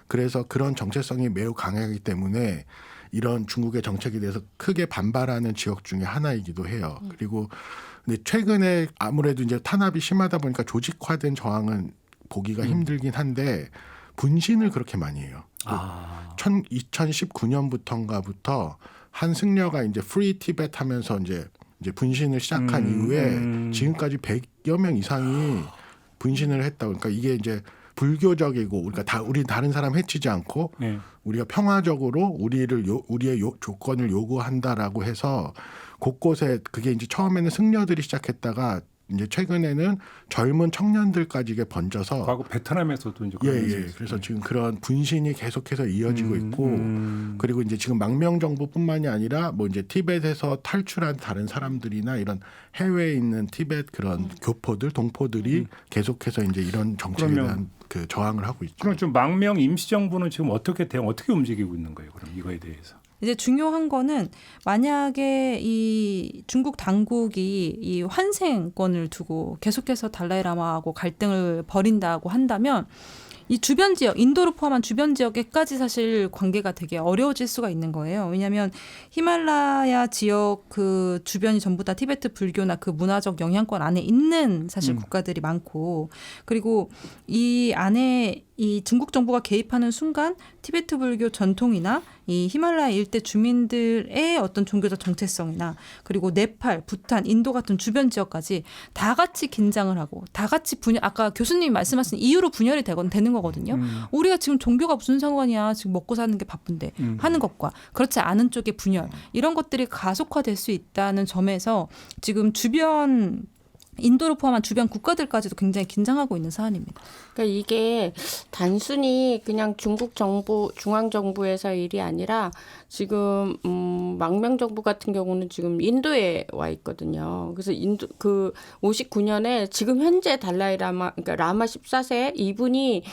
그래서 그런 정체성이 매우 강하기 때문에 이런 중국의 정책에 대해서 크게 반발하는 지역 중에 하나이기도 해요. 그리고 근데 최근에 아무래도 이제 탄압이 심하다 보니까 조직화된 저항은 보기가 힘들긴 한데 분신을 그렇게 많이 해요. 2019년부터인가부터 한 승려가 이제 프리 티벳 하면서 이제 분신을 시작한 이후에 지금까지 100여 명 이상이 분신을 했다. 그러니까 이게 이제 불교적이고 우리 다른 사람 해치지 않고 네. 우리가 평화적으로 우리의 조건을 요구한다라고 해서 곳곳에 그게 이제 처음에는 승려들이 시작했다가 이제 최근에는 젊은 청년들까지 이게 번져서 과거 베트남에서도 이제 그런 일이 있었어요. 그래서 지금 그런 분신이 계속해서 이어지고 있고 그리고 이제 지금 망명 정부뿐만이 아니라 뭐 이제 티벳에서 탈출한 다른 사람들이나 이런 해외에 있는 티벳 그런 교포들 동포들이 계속해서 이제 이런 정책에 그러면 대한 그 저항을 하고 있죠. 그럼 좀 망명 임시정부는 지금 어떻게 움직이고 있는 거예요? 그럼 이거에 대해서. 이제 중요한 거는 만약에 이 중국 당국이 이 환생권을 두고 계속해서 달라이라마하고 갈등을 벌인다고 한다면 이 주변 지역, 인도를 포함한 주변 지역에까지 사실 관계가 되게 어려워질 수가 있는 거예요. 왜냐하면 히말라야 지역 그 주변이 전부 다 티베트 불교나 그 문화적 영향권 안에 있는 사실 국가들이 많고 그리고 이 안에 이 중국 정부가 개입하는 순간 티베트 불교 전통이나 이 히말라야 일대 주민들의 어떤 종교적 정체성이나 그리고 네팔, 부탄, 인도 같은 주변 지역까지 다 같이 긴장을 하고 다 같이 아까 교수님이 말씀하신 이유로 분열이 되는 거거든요. 우리가 지금 종교가 무슨 상관이야. 지금 먹고 사는 게 바쁜데 하는 것과 그렇지 않은 쪽의 분열 이런 것들이 가속화될 수 있다는 점에서 지금 주변 인도를 포함한 주변 국가들까지도 굉장히 긴장하고 있는 사안입니다. 그러니까 이게 단순히 그냥 중국 정부, 중앙 정부에서 일이 아니라 지금 망명 정부 같은 경우는 지금 인도에 와 있거든요. 그래서 인도 그 59년에 지금 현재 달라이라마 그러니까 라마 14세 이분이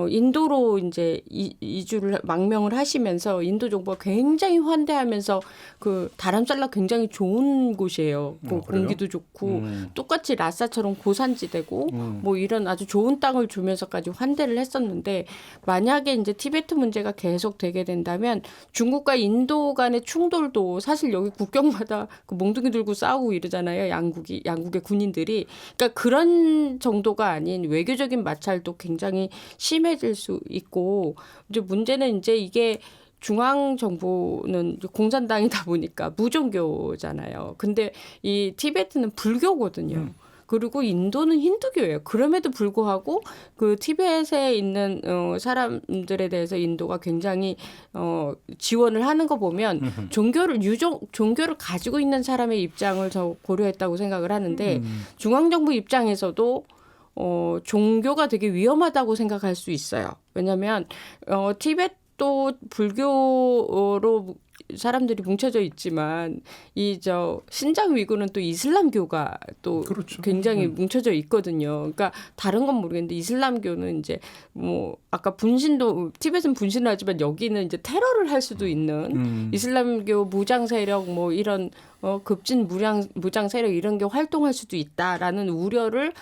인도로 이제 이주를 망명을 하시면서 인도 정부가 굉장히 환대하면서 그 다람살라 굉장히 좋은 곳이에요. 공기도 좋고 똑같이 라사처럼 고산지대고 뭐 이런 아주 좋은 땅을 주면서까지 환대를 했었는데 만약에 이제 티베트 문제가 계속 되게 된다면 중국과 인도 간의 충돌도 사실 여기 국경마다 그 몽둥이 들고 싸우고 이러잖아요. 양국의 군인들이. 그러니까 그런 정도가 아닌 외교적인 마찰도 굉장히 심해질 수 있고 이제 문제는 이제 이게 중앙 정부는 공산당이다 보니까 무종교잖아요. 근데 이 티베트는 불교거든요. 그리고 인도는 힌두교예요. 그럼에도 불구하고 그 티벳에 있는 사람들에 대해서 인도가 굉장히 지원을 하는 거 보면 종교를 가지고 있는 사람의 입장을 저 고려했다고 생각을 하는데 중앙정부 입장에서도 종교가 되게 위험하다고 생각할 수 있어요. 왜냐하면 티벳도 불교로 사람들이 뭉쳐져 있지만 신장 위구는 또 이슬람교가 또 그렇죠. 굉장히 뭉쳐져 있거든요. 그러니까 다른 건 모르겠는데 이슬람교는 이제 뭐 아까 티벳은 분신을 하지만 여기는 이제 테러를 할 수도 있는 이슬람교 무장 세력 뭐 이런 급진 무장 세력 이런 게 활동할 수도 있다라는 우려를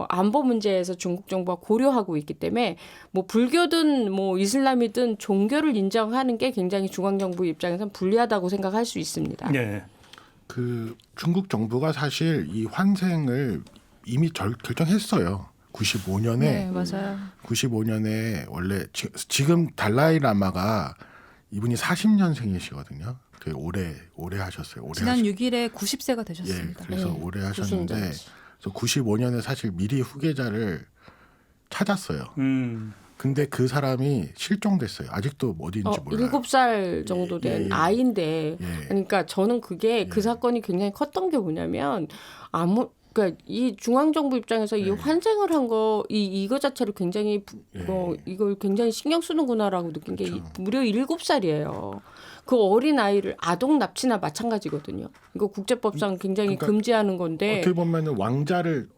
안보 문제에서 중국 정부가 고려하고 있기 때문에 뭐 불교든 뭐 이슬람이든 종교를 인정하는 게 굉장히 중앙 정부 입장에서는 불리하다고 생각할 수 있습니다. 네. 그 중국 정부가 사실 이 환생을 이미 결정했어요. 95년에 네, 맞아요. 95년에 원래 지금 달라이 라마가 이분이 40년생이시거든요. 되게 오래 하셨어요. 지난 6일에 90세가 되셨습니다. 예, 그래서 네, 오래 하셨는데 구순잔치. 그래서 95년에 사실 미리 후계자를 찾았어요. 근데 그 사람이 실종됐어요. 아직도 어디인지 몰라요. 7살 정도 된 예. 아이인데 예. 그러니까 저는 그게 그 사건이 굉장히 컸던 게 뭐냐면 그러니까 이 중앙정부 입장에서 이 환생을 한 거 이거 자체를 굉장히 이걸 굉장히 신경 쓰는구나라고 느낀 게 무려 7살이에요. 그 어린 아이를 아동 납치나 마찬가지거든요. 이거 국제법상 굉장히 그러니까 금지하는 건데 어떻게 보면은 왕자를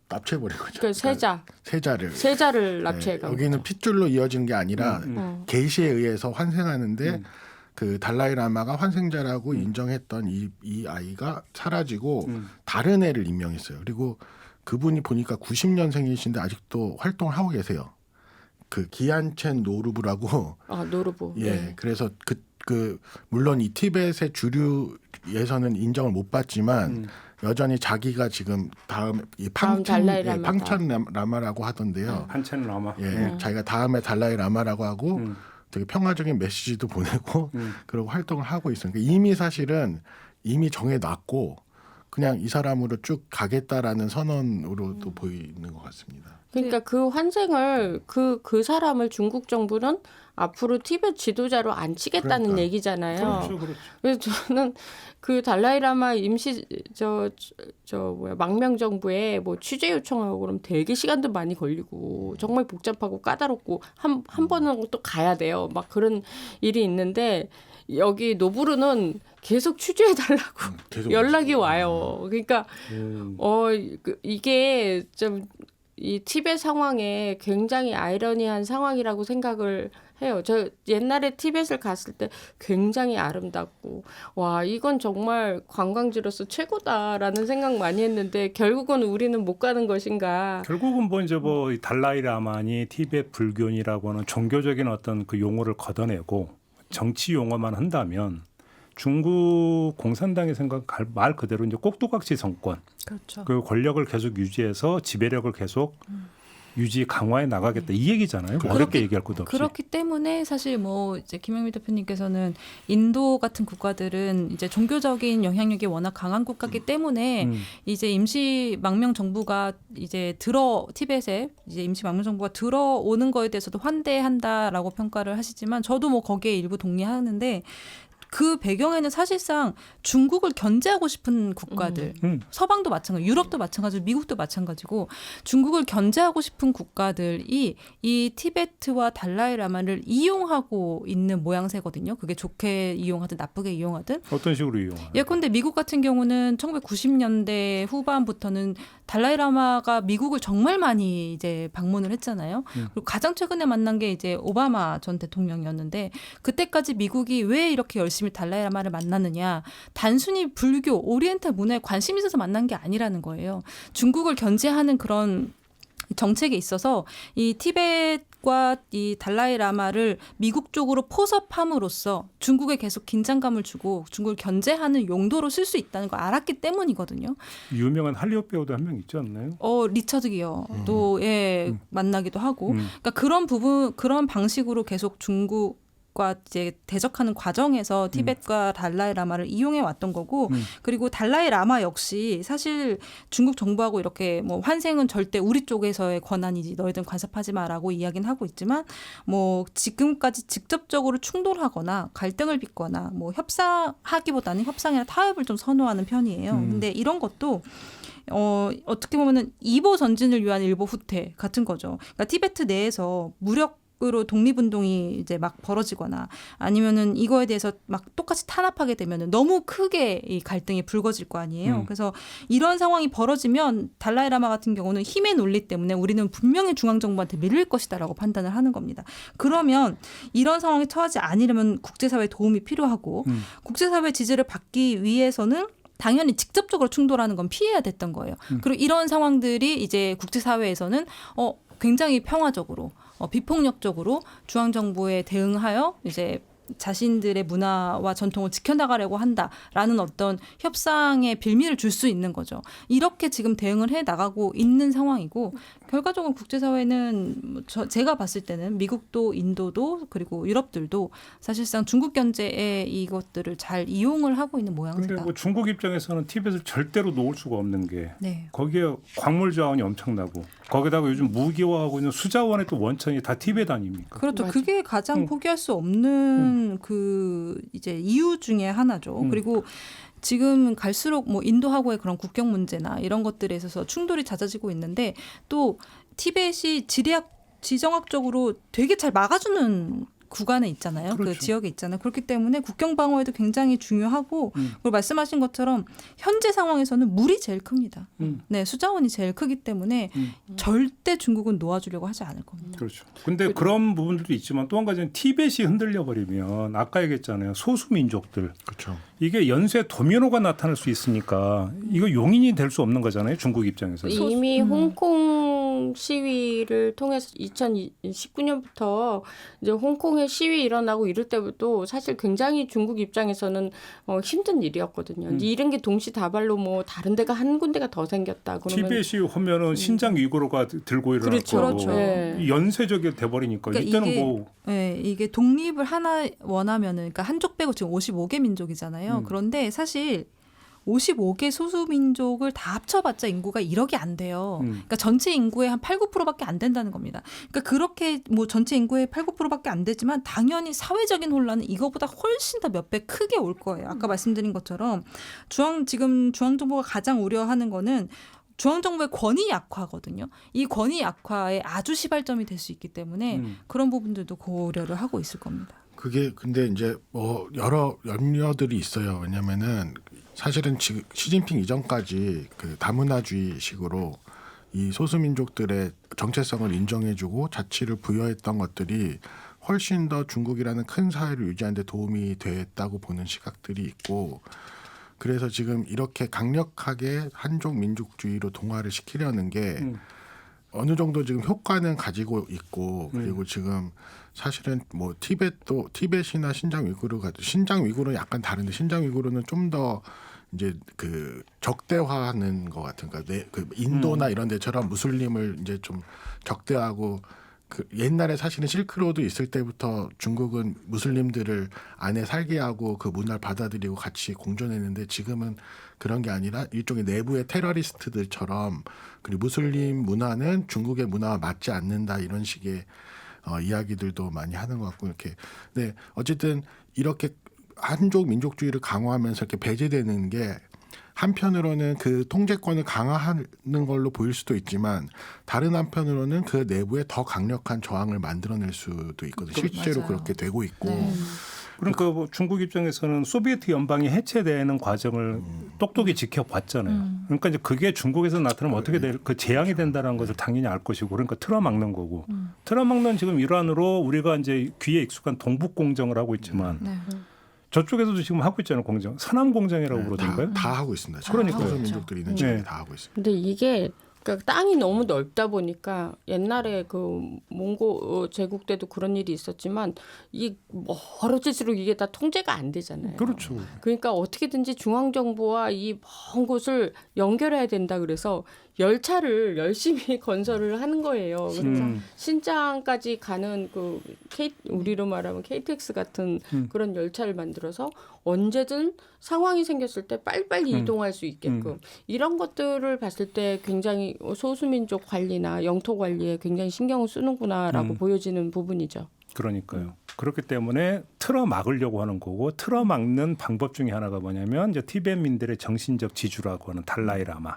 납치해버린 거죠. 그러니까 세자를 납치해간 여기는 거죠. 핏줄로 이어진 게 아니라 계시에 의해서 환생하는데 그 달라이 라마가 환생자라고 인정했던 이 아이가 사라지고 다른 애를 임명했어요. 그리고 그분이 보니까 90년생이신데 아직도 활동을 하고 계세요. 그 기안첸 노르부라고. 노르부. 예. 네. 그래서 그 물론 이 티벳의 주류에서는 인정을 못 받지만 여전히 자기가 지금 다음 달라이 라마다. 팡천 라마라고 하던데요. 한천 라마. 예, 자기가 다음에 달라이 라마라고 하고 되게 평화적인 메시지도 보내고 그러고 활동을 하고 있어요. 그러니까 이미 사실은 이미 정해놨고 그냥 이 사람으로 쭉 가겠다라는 선언으로도 보이는 것 같습니다. 그러니까 그 환생을 그 사람을 중국 정부는 앞으로 티베트 지도자로 안 치겠다는 그러니까. 얘기잖아요. 그렇죠, 그렇죠. 그래서 저는 그 달라이라마 임시 망명 정부에 뭐 취재 요청하고 그러면 되게 시간도 많이 걸리고 정말 복잡하고 까다롭고 한 번은 또 가야 돼요. 막 그런 일이 있는데 여기 노부르는 계속 취재해 달라고 계속 연락이 와요. 그러니까 이게 좀 이 티벳 상황에 굉장히 아이러니한 상황이라고 생각을 해요. 저 옛날에 티벳을 갔을 때 굉장히 아름답고 와 이건 정말 관광지로서 최고다라는 생각 많이 했는데 결국은 우리는 못 가는 것인가. 결국은 뭐 이제 이 달라이라마니 티베트 불교인이라고 하는 종교적인 어떤 그 용어를 걷어내고 정치 용어만 한다면 중국 공산당의 생각 말 그대로 이제 꼭두각시 정권, 그렇죠. 그 권력을 계속 유지해서 지배력을 계속 유지 강화해 나가겠다 이 얘기잖아요. 뭐 어렵게 얘기할 것도 없이. 그렇기 때문에 사실 뭐 이제 김영미 대표님께서는 인도 같은 국가들은 이제 종교적인 영향력이 워낙 강한 국가이기 때문에 이제 임시 망명 정부가 이제 티벳에 이제 임시 망명 정부가 들어오는 거에 대해서도 환대한다라고 평가를 하시지만 저도 뭐 거기에 일부 동의하는데 그 배경에는 사실상 중국을 견제하고 싶은 국가들, 서방도 마찬가지고 유럽도 마찬가지고 미국도 마찬가지고 중국을 견제하고 싶은 국가들이 이 티베트와 달라이라마를 이용하고 있는 모양새거든요. 그게 좋게 이용하든 나쁘게 이용하든. 어떤 식으로 이용하는? 예컨대 미국 같은 경우는 1990년대 후반부터는 달라이라마가 미국을 정말 많이 이제 방문을 했잖아요. 그리고 가장 최근에 만난 게 이제 오바마 전 대통령이었는데 그때까지 미국이 왜 이렇게 열심히 달라이라마를 만났느냐. 단순히 불교, 오리엔탈 문화에 관심이 있어서 만난 게 아니라는 거예요. 중국을 견제하는 그런 정책에 있어서 이 티벳과 이 달라이라마를 미국 쪽으로 포섭함으로써 중국에 계속 긴장감을 주고 중국을 견제하는 용도로 쓸 수 있다는 걸 알았기 때문이거든요. 유명한 할리우드 배우도 한 명 있지 않나요? 리처드 기어도 만나기도 하고, 그러니까 그런 부분, 그런 방식으로 계속 중국과 이제 대적하는 과정에서 티벳과 달라이라마를 이용해 왔던 거고, 그리고 달라이라마 역시 사실 중국 정부하고 이렇게 뭐 환생은 절대 우리 쪽에서의 권한이지 너희들은 간섭하지 마라고 이야기는 하고 있지만 뭐 지금까지 직접적으로 충돌하거나 갈등을 빚거나 뭐 협상하기보다는 협상이나 타협을 좀 선호하는 편이에요. 근데 이런 것도 어떻게 보면은 이보 전진을 위한 일보 후퇴 같은 거죠. 그러니까 티베트 내에서 무력으로 독립운동이 이제 막 벌어지거나 아니면은 이거에 대해서 막 똑같이 탄압하게 되면은 너무 크게 이 갈등이 불거질 거 아니에요. 그래서 이런 상황이 벌어지면 달라이라마 같은 경우는 힘의 논리 때문에 우리는 분명히 중앙정부한테 밀릴 것이다라고 판단을 하는 겁니다. 그러면 이런 상황에 처하지 않으려면 국제사회 도움이 필요하고 국제사회 지지를 받기 위해서는 당연히 직접적으로 충돌하는 건 피해야 됐던 거예요. 그리고 이런 상황들이 이제 국제사회에서는 굉장히 평화적으로 비폭력적으로 중앙정부에 대응하여 이제 자신들의 문화와 전통을 지켜나가려고 한다라는 어떤 협상의 빌미를 줄 수 있는 거죠. 이렇게 지금 대응을 해 나가고 있는 상황이고 결과적으로 국제사회는 제가 봤을 때는 미국도 인도도 그리고 유럽들도 사실상 중국 견제에 이것들을 잘 이용을 하고 있는 모양새다. 근데 뭐 중국 입장에서는 티벳을 절대로 놓을 수가 없는 게 네. 거기에 광물 자원이 엄청나고 거기다가 요즘 무기화하고 있는 수자원의 또 원천이 다 티벳 아닙니까? 그렇죠. 맞아. 그게 가장 포기할 수 없는 그 이제 이유 중에 하나죠. 그리고 지금 갈수록 뭐 인도하고의 그런 국경 문제나 이런 것들에 있어서 충돌이 잦아지고 있는데 또 티벳이 지정학적으로 되게 잘 막아주는 구간에 있잖아요. 그렇죠. 그 지역에 있잖아요. 그렇기 때문에 국경 방어에도 굉장히 중요하고 그리고 말씀하신 것처럼 현재 상황에서는 물이 제일 큽니다. 네, 수자원이 제일 크기 때문에 절대 중국은 놓아주려고 하지 않을 겁니다. 그렇죠. 근데 그런 부분들도 있지만 또 한 가지는 티벳이 흔들려 버리면 아까 얘기했잖아요. 소수 민족들 그렇죠. 이게 연쇄 도미노가 나타날 수 있으니까 이거 용인이 될 수 없는 거잖아요. 중국 입장에서. 이미 홍콩 시위를 통해서 2019년부터 이제 홍콩에 시위 일어나고 이럴 때부터 사실 굉장히 중국 입장에서는 힘든 일이었거든요. 이런 게 동시다발로 뭐 다른 데가 한 군데가 더 생겼다. 그러면 티벳이 하면은 신장 위구르가 들고 일어날 그렇죠. 거고 그렇죠. 네. 연쇄적이 돼버리니까 그러니까 이때는 이게, 뭐 네, 이게 독립을 하나 원하면은 그러니까 한쪽 빼고 지금 55개 민족이잖아요. 그런데 사실 55개 소수민족을 다 합쳐봤자 인구가 1억이 안 돼요. 그러니까 전체 인구의 한 8, 9%밖에 안 된다는 겁니다. 그러니까 그렇게 뭐 전체 인구의 8, 9%밖에 안 되지만 당연히 사회적인 혼란은 이거보다 훨씬 더 몇 배 크게 올 거예요. 아까 말씀드린 것처럼 지금 중앙정부가 가장 우려하는 거는 중앙정부의 권위 약화거든요. 이 권위 약화에 아주 시발점이 될 수 있기 때문에 그런 부분들도 고려를 하고 있을 겁니다. 그게 근데 이제 뭐 여러 염려들이 있어요. 왜냐면은 사실은 지금 시진핑 이전까지 그 다문화주의식으로 이 소수민족들의 정체성을 인정해주고 자치를 부여했던 것들이 훨씬 더 중국이라는 큰 사회를 유지하는 데 도움이 됐다고 보는 시각들이 있고, 그래서 지금 이렇게 강력하게 한족 민족주의로 동화를 시키려는 게 어느 정도 지금 효과는 가지고 있고, 그리고 지금 사실은 뭐 티벳이나 신장 위구르는 약간 다른데, 신장 위구르는 좀 더 이제 그 적대화하는 것 같은, 그러니까 그 인도나 이런 데처럼 무슬림을 이제 좀 적대하고, 그 옛날에 사실은 실크로드 있을 때부터 중국은 무슬림들을 안에 살게 하고 그 문화를 받아들이고 같이 공존했는데, 지금은 그런 게 아니라 일종의 내부의 테러리스트들처럼, 그리고 무슬림 문화는 중국의 문화와 맞지 않는다, 이런 식의 이야기들도 많이 하는 것 같고, 이렇게. 네, 어쨌든 이렇게 한족 민족주의를 강화하면서 이렇게 배제되는 게 한편으로는 그 통제권을 강화하는 걸로 보일 수도 있지만, 다른 한편으로는 그 내부에 더 강력한 저항을 만들어낼 수도 있거든요. 실제로 맞아요. 그렇게 되고 있고. 네. 그러니까 뭐 중국 입장에서는 소비에트 연방이 해체되는 과정을 똑똑히 지켜봤잖아요. 그러니까 이제 그게 중국에서 나타나면 어떻게 그 재앙이 된다는 것을 당연히 알 것이고, 그러니까 틀어막는 거고, 틀어막는 지금 일환으로 우리가 이제 귀에 익숙한 동북 공정을 하고 있지만, 네. 저쪽에서도 지금 하고 있잖아요. 공정, 서남 공정이라고 부르던가요? 다 하고 있습니다. 그러니까요. 소수민족들이 있는 지역이 네. 다 하고 있습니다. 근데 이게 그러니까 땅이 너무 넓다 보니까 옛날에 그 몽고 제국 때도 그런 일이 있었지만 이 멀어질수록 이게 다 통제가 안 되잖아요. 그렇죠. 그러니까 어떻게든지 중앙정부와 이 먼 곳을 연결해야 된다 그래서 열차를 열심히 건설을 하는 거예요. 그래서 신장까지 가는 그 우리로 말하면 KTX 같은 그런 열차를 만들어서 언제든 상황이 생겼을 때 빨리빨리 이동할 수 있게끔 이런 것들을 봤을 때 굉장히 소수민족 관리나 영토 관리에 굉장히 신경을 쓰는구나라고 보여지는 부분이죠. 그러니까요. 그렇기 때문에 틀어막으려고 하는 거고, 틀어막는 방법 중에 하나가 뭐냐면 이제 티벳민들의 정신적 지주라고 하는 달라이라마.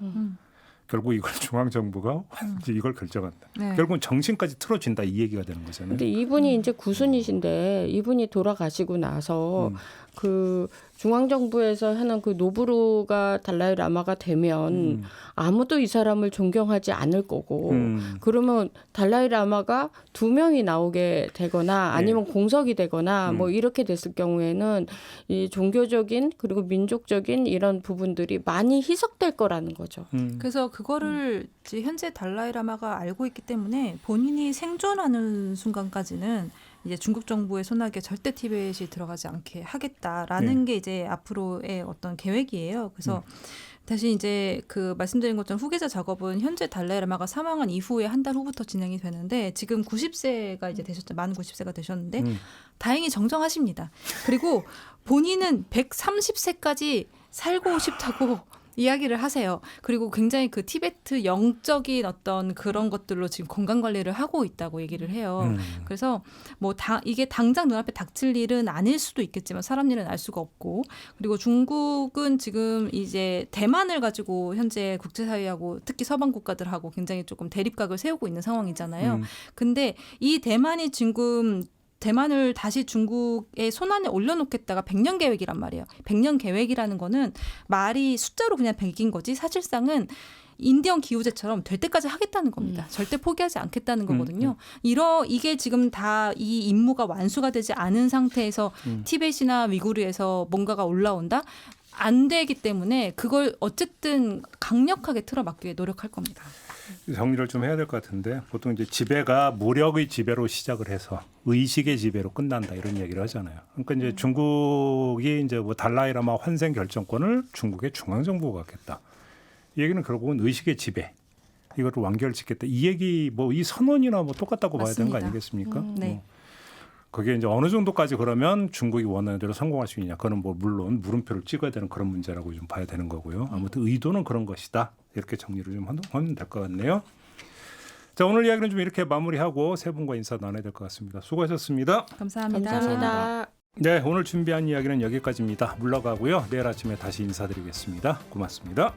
결국 이걸 중앙정부가 이제 이걸 결정한다. 네. 결국은 정신까지 틀어준다, 이 얘기가 되는 거잖아요. 근데 이분이 이제 구순이신데 이분이 돌아가시고 나서 그 중앙정부에서 하는 그 노부루가 달라이 라마가 되면 아무도 이 사람을 존경하지 않을 거고 그러면 달라이 라마가 2명이 나오게 되거나 아니면 공석이 되거나 뭐 이렇게 됐을 경우에는 이 종교적인 그리고 민족적인 이런 부분들이 많이 희석될 거라는 거죠. 그래서 그거를 이제 현재 달라이라마가 알고 있기 때문에 본인이 생존하는 순간까지는 이제 중국 정부의 손아귀에 절대 티벳이 들어가지 않게 하겠다라는 게 이제 앞으로의 어떤 계획이에요. 그래서 다시 이제 그 말씀드린 것처럼 후계자 작업은 현재 달라이라마가 사망한 이후에 한 달 후부터 진행이 되는데, 지금 90세가 이제 되셨죠. 만 90세가 되셨는데 다행히 정정하십니다. 그리고 본인은 130세까지 살고 싶다고 이야기를 하세요. 그리고 굉장히 그 티베트 영적인 어떤 그런 것들로 지금 건강 관리를 하고 있다고 얘기를 해요. 그래서 뭐 이게 당장 눈앞에 닥칠 일은 아닐 수도 있겠지만 사람 일은 알 수가 없고, 그리고 중국은 지금 이제 대만을 가지고 현재 국제사회하고 특히 서방 국가들하고 굉장히 조금 대립각을 세우고 있는 상황이잖아요. 근데 이 대만이 지금 대만을 다시 중국의 손안에 올려놓겠다가 100년 계획이란 말이에요. 100년 계획이라는 거는 말이 숫자로 그냥 100인 거지 사실상은 인디언 기후제처럼 될 때까지 하겠다는 겁니다. 절대 포기하지 않겠다는 거거든요. 이게 지금 다 이 임무가 완수가 되지 않은 상태에서 티벳이나 위구르에서 뭔가가 올라온다? 안 되기 때문에 그걸 어쨌든 강력하게 틀어막기 위해 노력할 겁니다. 정리를 좀 해야 될 것 같은데, 보통 이제 지배가 무력의 지배로 시작을 해서 의식의 지배로 끝난다, 이런 얘기를 하잖아요. 그러니까 이제 중국이 이제 뭐 달라이라마 환생 결정권을 중국의 중앙정부가 갖겠다. 이 얘기는 결국은 의식의 지배, 이거를 완결짓겠다. 이 얘기 뭐 이 선언이나 뭐 똑같다고 봐야 되는 거 맞습니다. 아니겠습니까? 네. 그게 이제 어느 정도까지 그러면 중국이 원하는 대로 성공할 수 있냐. 그거는 뭐 물론 물음표를 찍어야 되는 그런 문제라고 좀 봐야 되는 거고요. 아무튼 의도는 그런 것이다. 이렇게 정리를 좀 하면 될 것 같네요. 자, 오늘 이야기는 좀 이렇게 마무리하고 세 분과 인사 나눠야 될 것 같습니다. 수고하셨습니다. 감사합니다. 감사합니다. 네, 오늘 준비한 이야기는 여기까지입니다. 물러가고요. 내일 아침에 다시 인사드리겠습니다. 고맙습니다.